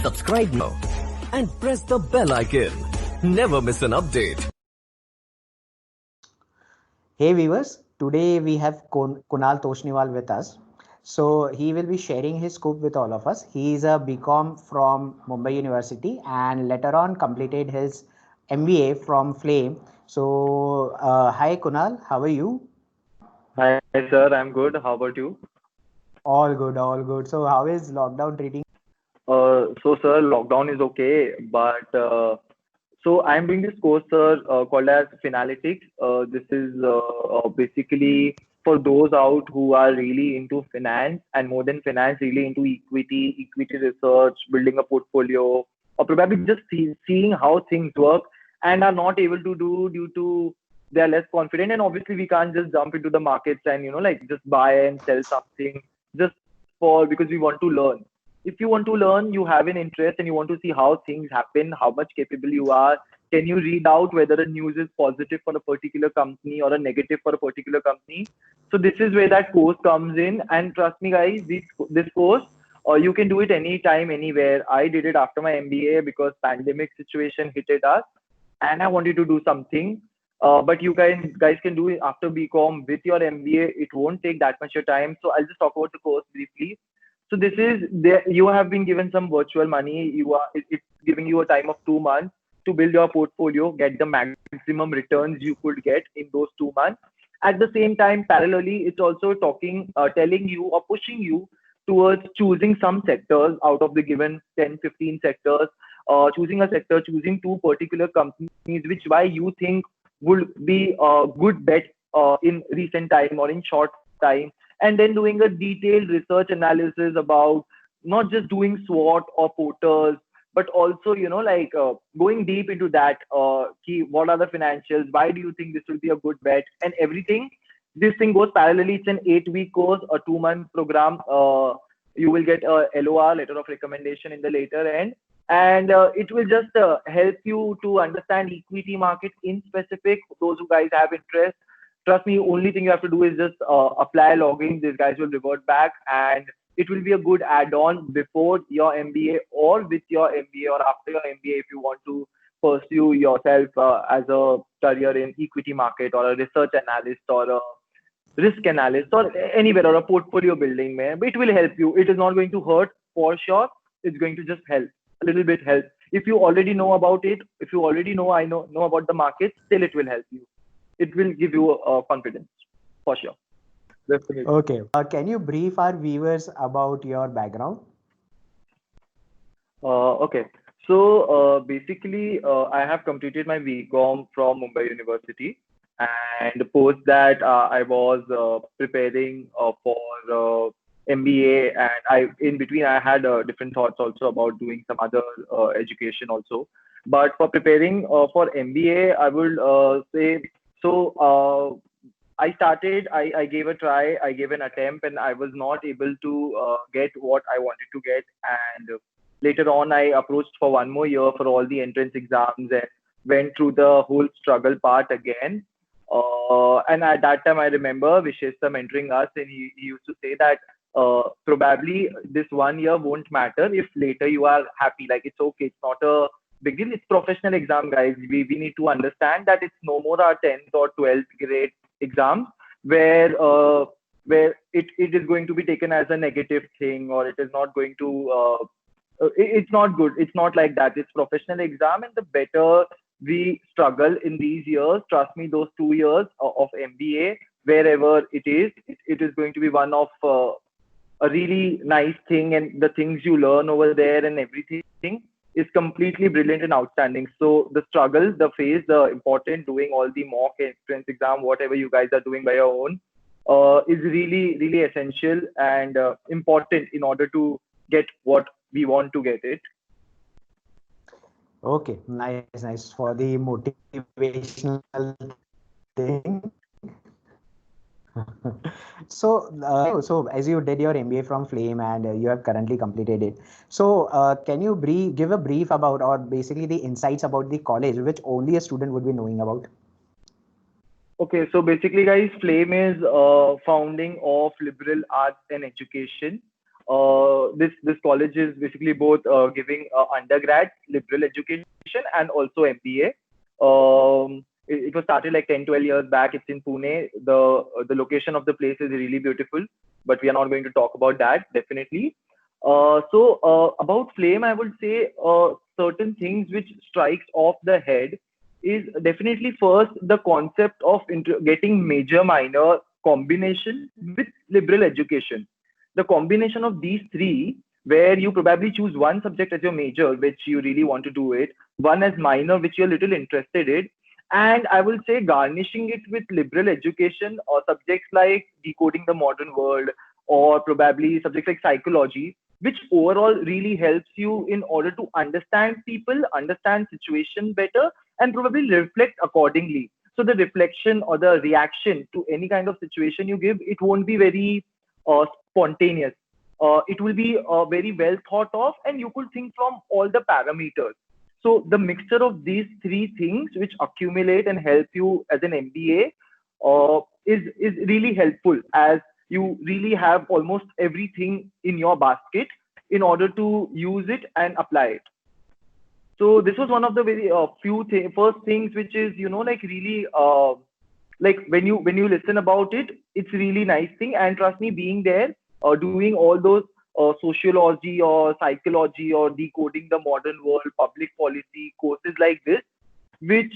Subscribe now and press the bell icon. Never miss an update. Hey viewers, today we have Kunal Toshniwal with us. So he will be sharing his scoop with all of us. He is a BCom from Mumbai University and later on completed his MBA from Flame. So hi Kunal, how are you? Hi, sir. I'm good. How about you? All good, all good. So how is lockdown treating? Sir, lockdown is okay, but so I'm doing this course, sir, called as Finalytics. This is basically for those out who are really into finance and more than finance, really into equity research, building a portfolio, or probably just seeing how things work and are not able to do due to they are less confident. And obviously, we can't just jump into the markets and like just buy and sell something just for because we want to learn. If you want to learn, you have an interest and you want to see how things happen, how much capable you are. Can you read out whether a news is positive for a particular company or a negative for a particular company? So this is where that course comes in. And trust me, guys, this course, you can do it anytime, anywhere. I did it after my MBA because pandemic situation hit at us, and I wanted to do something. But you guys can do it after BCom with your MBA. It won't take that much your time. So I'll just talk about the course briefly. So this is there. You have been given some virtual money. It's giving you a time of 2 months to build your portfolio, get the maximum returns you could get in those 2 months. At the same time, parallelly, it's also telling you or pushing you towards choosing some sectors out of the given 10, 15 sectors, choosing a sector, choosing two particular companies, which why you think would be a good bet in recent time or in short time, and then doing a detailed research analysis about not just doing SWOT or porters, but also going deep into that key. What are the financials? Why do you think this will be a good bet? And everything. This thing goes parallelly. It's an 8-week course, a 2-month program. You will get a LOR, letter of recommendation, in the later end, and it will just help you to understand equity market in specific. Those who guys have interest, trust me, only thing you have to do is just apply, login. These guys will revert back, and it will be a good add-on before your MBA or with your MBA or after your MBA if you want to pursue yourself as a career in equity market or a research analyst or a risk analyst or anywhere or a portfolio building, man. But it will help you. It is not going to hurt for sure. It's going to just help a little bit. Help if you already know about it. If you already know about the market, still it will help you. It will give you confidence for sure. Definitely. Okay. Can you brief our viewers about your background? Okay. So basically, I have completed my BCom from Mumbai University, and post that I was preparing for MBA, and I in between I had different thoughts also about doing some other education also. But for preparing for MBA, I would say so. I gave a try, I gave an attempt, and I was not able to get what I wanted to get. And later on, I approached for one more year for all the entrance exams and went through the whole struggle part again. And at that time, I remember Vishesh mentoring us, and he used to say that probably this 1 year won't matter if later you are happy. Like it's okay, it's not a big deal. It's professional exam, guys. We need to understand that it's no more our 10th or 12th grade exams where it is going to be taken as a negative thing, or it is not going to it's not good. It's not like that. It's professional exam, and the better we struggle in these years, trust me, those 2 years of MBA, wherever it is going to be one of a really nice thing, and the things you learn over there and everything is completely brilliant and outstanding. So the struggle, the phase, the important, doing all the mock entrance exam, whatever you guys are doing by your own, is really, really essential and important in order to get what we want to get it. Okay, nice for the motivational thing. So as you did your MBA from Flame and you have currently completed it. So can you give a brief about, or basically the insights about the college, which only a student would be knowing about? Okay, so basically, guys, Flame is founding of liberal arts and education. This college is basically both giving undergrad liberal education and also MBA. It was started like 10, 12 years back. It's in Pune. The location of the place is really beautiful, but we are not going to talk about that definitely. About Flame, I would say certain things which strikes off the head is definitely first the concept of getting major minor combination with liberal education. The combination of these three, where you probably choose one subject as your major, which you really want to do it, one as minor, which you're little interested in, and I will say garnishing it with liberal education or subjects like decoding the modern world, or probably subjects like psychology, which overall really helps you in order to understand people, understand situation better, and probably reflect accordingly. So the reflection or the reaction to any kind of situation you give, it won't be very spontaneous. It will be very well thought of, and you could think from all the parameters. So the mixture of these three things, which accumulate and help you as an MBA, is really helpful, as you really have almost everything in your basket in order to use it and apply it. So this was one of the very first things, which is like really like when you listen about it, it's really nice thing. And trust me, being there, doing all those sociology or psychology or decoding the modern world, public policy courses like this, which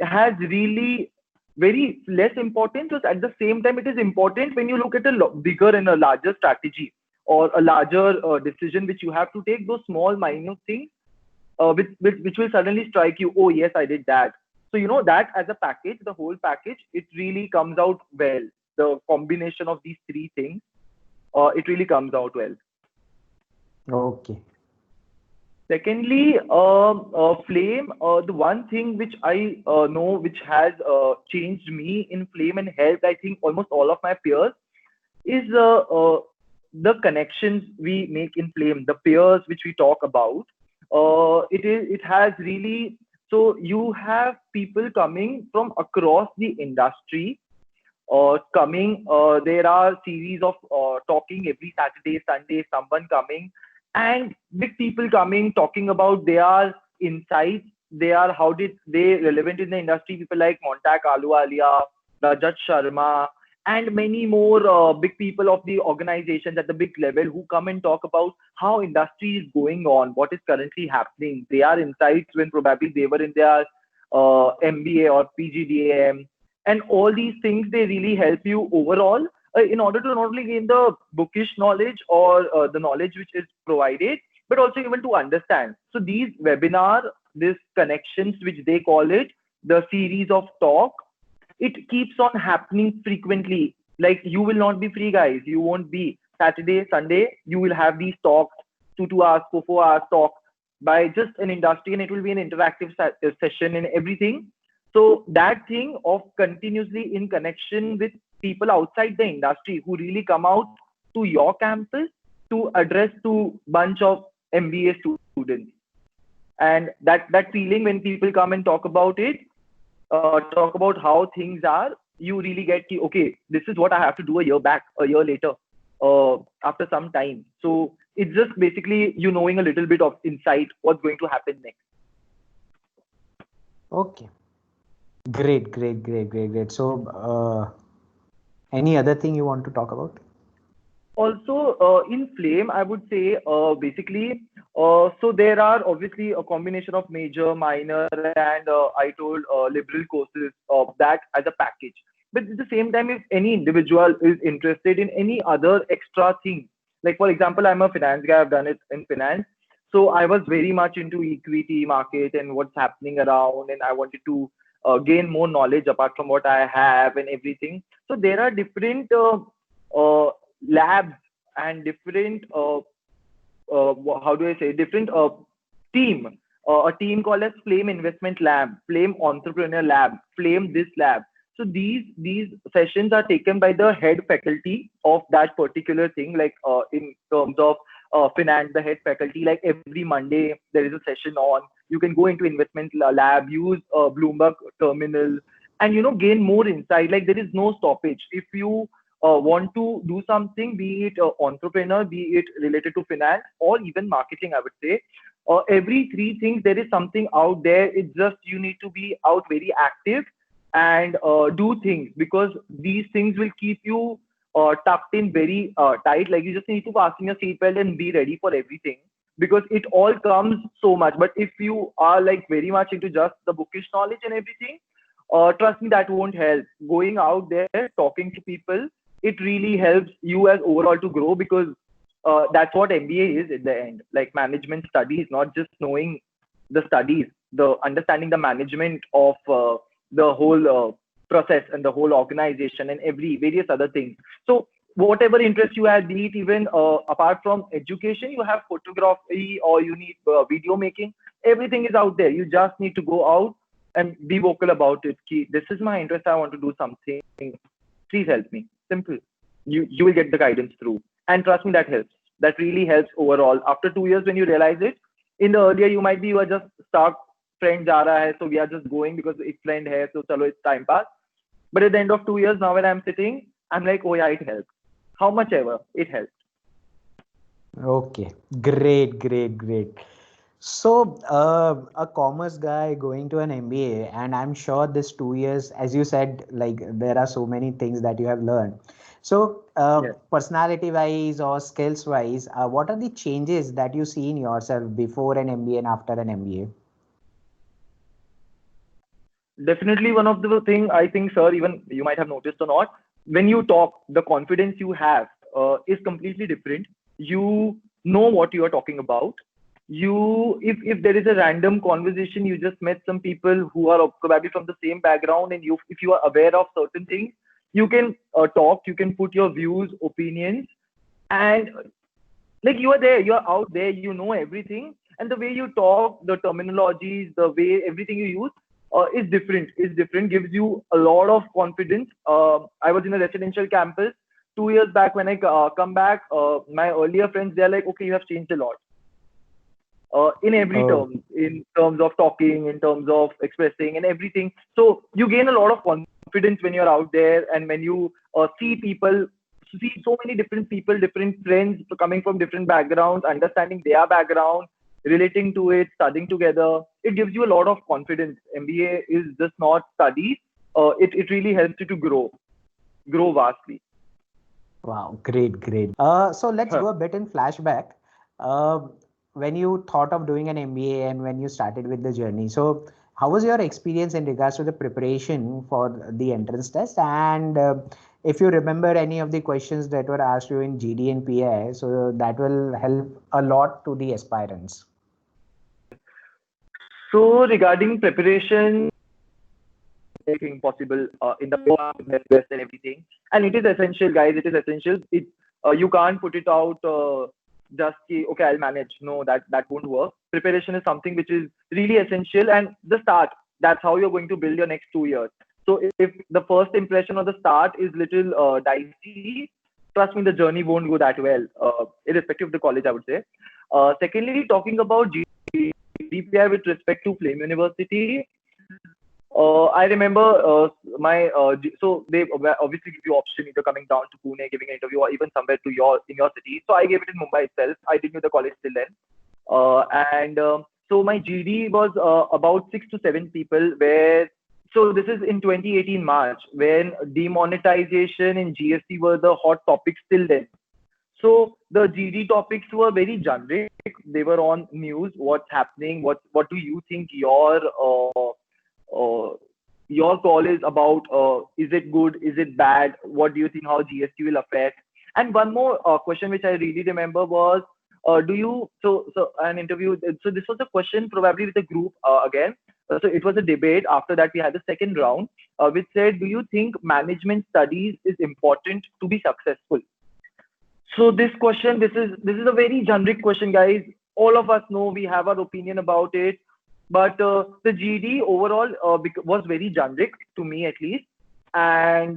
has really very less importance, but at the same time it is important when you look at a bigger and a larger strategy, or a larger decision which you have to take. Those small minute things which will suddenly strike you, oh yes, I did that. So that as a package, the whole package, it really comes out well. The combination of these three things, it really comes out well. Okay. Secondly, Flame, the one thing which I know which has changed me in Flame and helped, I think, almost all of my peers, is the connections we make in Flame, the peers which we talk about. It has really, so you have people coming from across the industry, coming. There are series of talking every Saturday, Sunday, someone coming, and big people coming talking about their insights. They are, how did they relevant in the industry? People like Montak Ahluwalia, Rajat Sharma, and many more big people of the organizations at the big level who come and talk about how industry is going on, what is currently happening. They are insights when probably they were in their MBA or PGDAM, and all these things, they really help you overall in order to not only gain the bookish knowledge or the knowledge which is provided, but also even to understand. So these webinar, these connections, which they call it, the series of talk, it keeps on happening frequently. Like, you will not be free, guys. You won't be Saturday, Sunday. You will have these talks, 2 hours, 4 hours talk by just an industry, and it will be an interactive session and everything. So that thing of continuously in connection with people outside the industry who really come out to your campus to address to bunch of MBA students, and that feeling when people come and talk about it, talk about how things are, you really get, okay, this is what I have to do a year back, a year later, after some time. So it's just basically you knowing a little bit of insight what's going to happen next. Okay. Great. So, any other thing you want to talk about? Also, in Flame, I would say basically, so there are obviously a combination of major, minor, and I told liberal courses of that as a package. But at the same time, if any individual is interested in any other extra thing, like for example, I'm a finance guy, I've done it in finance. So I was very much into equity market and what's happening around, and I wanted to gain more knowledge apart from what I have and everything. So there are different labs and different how do I say, different team, a team called as Flame Investment Lab, Flame Entrepreneur Lab, Flame this lab. So these sessions are taken by the head faculty of that particular thing, like in terms of finance, the head faculty, like every Monday there is a session on. You can go into investment lab, use Bloomberg terminal, and gain more insight. Like, there is no stoppage. If you want to do something, be it entrepreneur, be it related to finance or even marketing, I would say, every three things there is something out there. It's just you need to be out very active and do things, because these things will keep you tucked in very tight. Like, you just need to fasten your seatbelt and be ready for everything, because it all comes so much. But if you are like very much into just the bookish knowledge and everything, trust me, that won't help. Going out there, talking to people, it really helps you as overall to grow, because that's what MBA is at the end. Like, management studies, not just knowing the studies, the understanding the management of the whole process and the whole organization and every various other things. So whatever interest you have, be it even apart from education, you have photography or you need video making. Everything is out there. You just need to go out and be vocal about it. This is my interest. I want to do something. Please help me. Simple. You will get the guidance through. And trust me, that helps. That really helps overall. After 2 years, when you realize it, in the earlier you are just stuck. Friend ja raha hai, so we are just going because it's friend hai, so chalo, it's time pass. But at the end of 2 years, now when I'm sitting, I'm like, oh yeah, it helps. How much ever, it helps. Okay, great. So, a commerce guy going to an MBA, and I'm sure this 2 years, as you said, like there are so many things that you have learned. So, Yes. personality wise or skills wise, what are the changes that you see in yourself before an MBA and after an MBA? Definitely one of the thing, I think, sir, even you might have noticed or not, when you talk, the confidence you have is completely different. You know what you are talking about. If there is a random conversation, you just met some people who are probably from the same background, and if you are aware of certain things, you can talk, you can put your views, opinions, and like, you are there, you are out there, you know everything, and the way you talk, the terminologies, the way everything you use is different, gives you a lot of confidence. I was in a residential campus 2 years back. When I come back, my earlier friends, they're like, okay, you have changed a lot in every Oh, term, in terms of talking, in terms of expressing and everything. So you gain a lot of confidence when you're out there, and when you see so many different people, different friends coming from different backgrounds, understanding their background, relating to it, studying together. It gives you a lot of confidence. MBA is just not studies. It really helps you to grow vastly. wow, great. So let's go a bit in flashback. Uh, when you thought of doing an MBA and when you started with the journey, so how was your experience in regards to the preparation for the entrance test? And if you remember any of the questions that were asked you in GD and PI, so that will help a lot to the aspirants. So regarding preparation, everything possible in the best and everything, and it is essential, guys. It is essential. You can't put it out just okay, I'll manage. No, that won't work. Preparation is something which is really essential, and the start. That's how you're going to build your next 2 years. So if the first impression or the start is little dicey, trust me, the journey won't go that well, irrespective of the college, I would say. Secondly, talking about GDPI with respect to Flame University, I remember so they obviously give you option either coming down to Pune, giving an interview, or even somewhere to your city. So I gave it in Mumbai itself. I didn't know the college till then, and so my GD was about 6 to 7 people. Where so this is in 2018 March, when demonetization and GST were the hot topics till then. So the GD topics were very generic. They were on news, what's happening, what do you think uh, your call is about, is it good, is it bad, what do you think, how GST will affect. And one more question which I really remember was, do you so an interview, so this was a question probably with a group again. So it was a debate. After that we had the second round, which said, do you think management studies is important to be successful? So this question, this is a very generic question, guys. All of us know, we have our opinion about it, but the GD overall was very generic to me, at least. And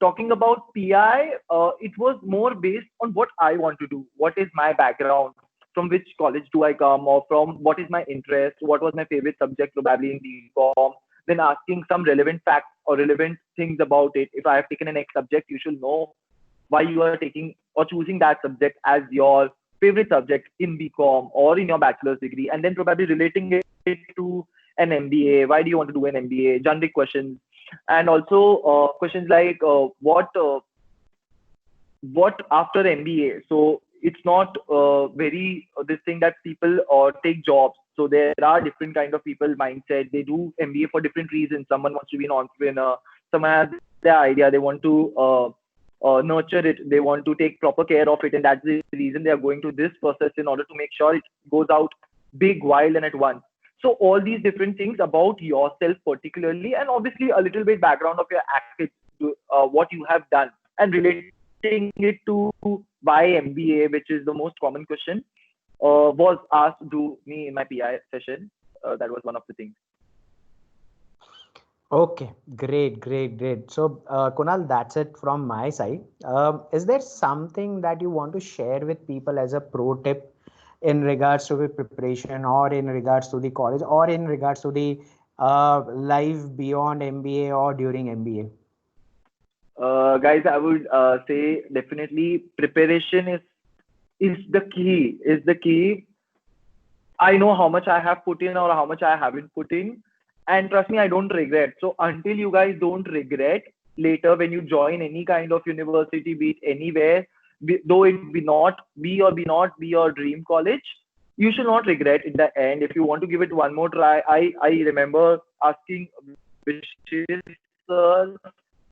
talking about PI, it was more based on what I want to do, what is my background, from which college do I come, or from what is my interest, what was my favorite subject probably in BCom, then asking some relevant facts or relevant things about it. If I have taken an X subject, you should know why you are taking or choosing that subject as your favorite subject in BCom or in your bachelor's degree, and then probably relating it to an MBA. Why do you want to do an MBA? Generic questions, and also questions like what after MBA. So it's not very this thing that people take jobs. So there are different kind of people mindset. They do MBA for different reasons. Someone wants to be an entrepreneur. Someone has their idea. They want to nurture it. They want to take proper care of it, and that's the reason they are going to this process in order to make sure it goes out big, wild, and at once. So all these different things about yourself particularly, and obviously a little bit background of your activities, what you have done, and relating it to why MBA, which is the most common question, was asked to me in my PI session. That was one of the things. Okay, great. So, Kunal, that's it from my side. Is there something that you want to share with people as a pro tip in regards to the preparation, or in regards to the college, or in regards to the life beyond MBA or during MBA? Guys, I would say definitely preparation is the key. Is the key. I know how much I have put in or how much I haven't put in, and trust me, I don't regret. So until you guys don't regret later when you join any kind of university, be it anywhere, though it be not be your dream college, you should not regret in the end. If you want to give it one more try, I remember asking Vishil sir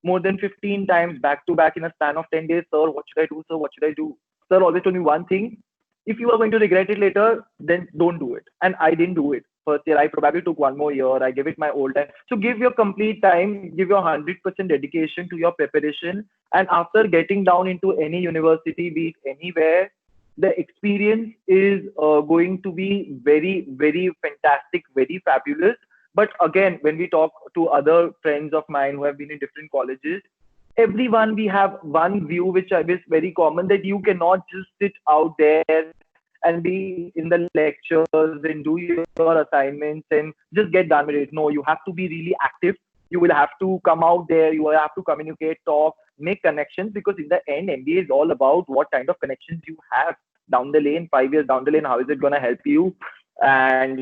more than 15 times back to back in a span of 10 days, sir, what should I do? Sir, what should I do? Sir always told me one thing: if you are going to regret it later, then don't do it. And I didn't do it. First year, I probably took one more year. I gave it my whole time. So give your complete time, give your 100% dedication to your preparation. And after getting down into any university, be it anywhere, the experience is going to be very, very fantastic, very fabulous. But again, when we talk to other friends of mine who have been in different colleges, everyone we have one view which is very common, that you cannot just sit out there and be in the lectures and do your assignments and just get done with it. No, you have to be really active. You will have to come out there. You will have to communicate, talk, make connections, because in the end, MBA is all about what kind of connections you have down the lane, 5 years down the lane. How is it going to help you? And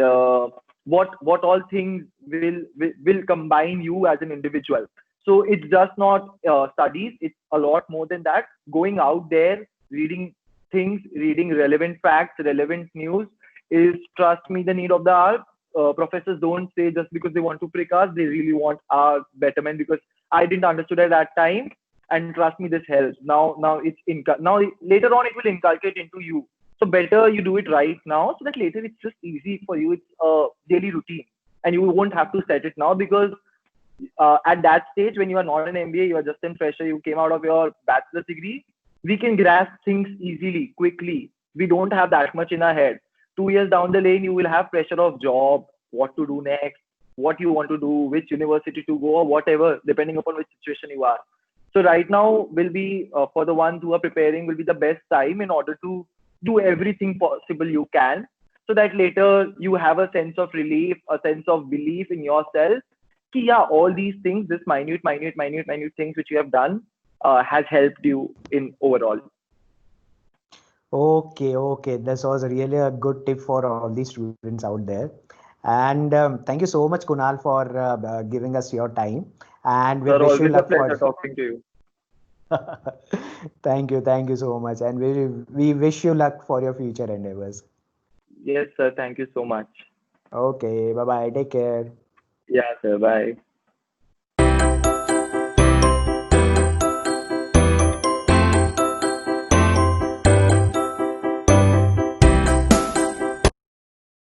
what all things will combine you as an individual. So it's just not studies. It's a lot more than that. Going out there, reading things, reading relevant facts, relevant news is, trust me, the need of the hour. Professors don't say just because they want to prick us, they really want our betterment, because I didn't understood at that time. And trust me, this helps. Now now later on it will inculcate into you. So better you do it right now, so that later it's just easy for you. It's a daily routine, and you won't have to set it now, because at that stage when you are not an MBA, you are just a fresher, you came out of your bachelor's degree, we can grasp things easily, quickly. We don't have that much in our head. 2 years down the lane, you will have pressure of job, what to do next, what you want to do, which university to go, or whatever, depending upon which situation you are. So right now will be, for the ones who are preparing, will be the best time in order to do everything possible you can, so that later you have a sense of relief, a sense of belief in yourself. Ki, yeah, all these things, this minute things which you have done has helped you in overall. Okay. This was really a good tip for all the students out there. And thank you so much, Kunal, for giving us your time. And we Sir, wish you always a luck pleasure for. talking to you. Thank you so much. And we wish you luck for your future endeavors. Yes, sir. Thank you so much. Okay, bye bye. Take care. Yeah, sir. Bye.